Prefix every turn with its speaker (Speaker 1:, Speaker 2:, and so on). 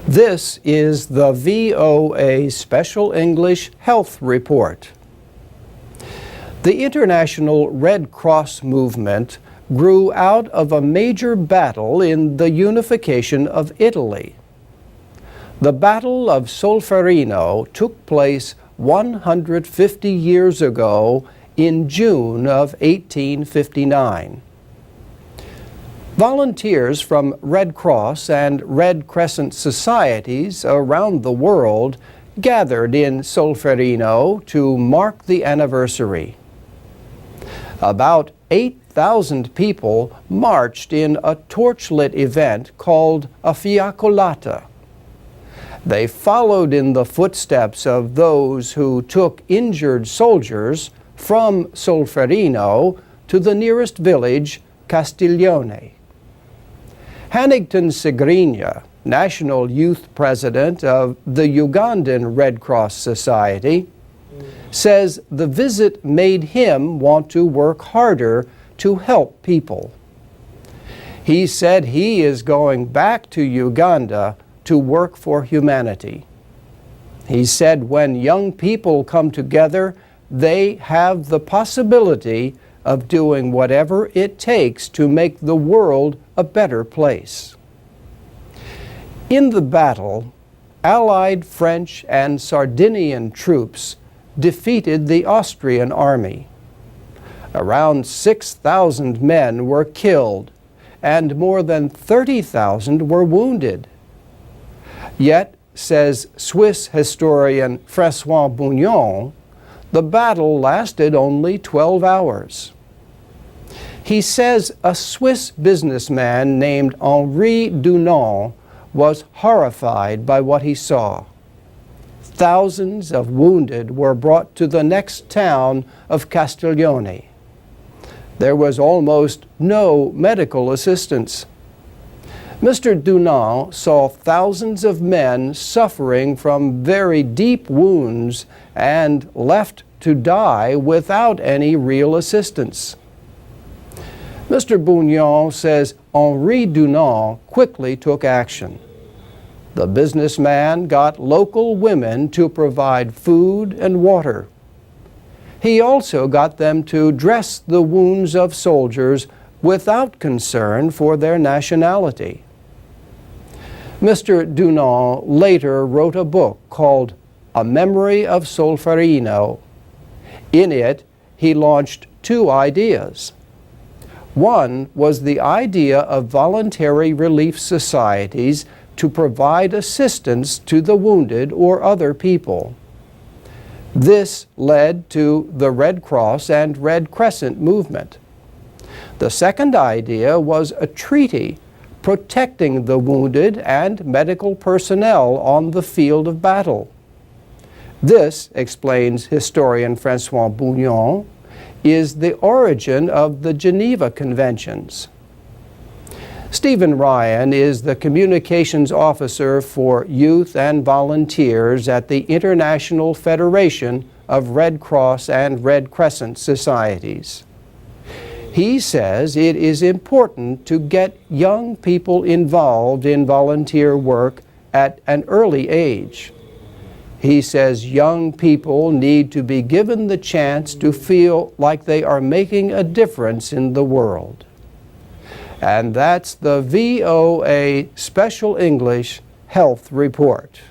Speaker 1: This is the VOA Special English Health Report. The International Red Cross movement grew out of a major battle in the unification of Italy. The Battle of Solferino took place 150 years ago in June of 1859. Volunteers from Red Cross and Red Crescent societies around the world gathered in Solferino to mark the anniversary. About 8,000 people marched in a torchlit event called a fiaccolata. They followed in the footsteps of those who took injured soldiers from Solferino to the nearest village, Castiglione. Hannington Segrinya, National Youth President of the Ugandan Red Cross Society, says the visit made him want to work harder to help people. He said he is going back to Uganda to work for humanity. He said when young people come together, they have the possibility of doing whatever it takes to make the world a better place. In the battle, Allied French and Sardinian troops defeated the Austrian army. Around 6,000 men were killed and more than 30,000 were wounded. Yet, says Swiss historian François Bougnon, the battle lasted only 12 hours. He says a Swiss businessman named Henri Dunant was horrified by what he saw. Thousands of wounded were brought to the next town of Castiglione. There was almost no medical assistance. Mr. Dunant saw thousands of men suffering from very deep wounds and left to die without any real assistance. Mr. Bougnon says Henri Dunant quickly took action. The businessman got local women to provide food and water. He also got them to dress the wounds of soldiers without concern for their nationality. Mr. Dunant later wrote a book called A Memory of Solferino. In it, he launched two ideas. One was the idea of voluntary relief societies to provide assistance to the wounded or other people. This led to the Red Cross and Red Crescent movement. The second idea was a treaty protecting the wounded and medical personnel on the field of battle. This, explains historian François Bougnon, is the origin of the Geneva Conventions. Stephen Ryan is the communications officer for youth and volunteers at the International Federation of Red Cross and Red Crescent Societies. He says it is important to get young people involved in volunteer work at an early age. He says young people need to be given the chance to feel like they are making a difference in the world. And that's the VOA Special English Health Report.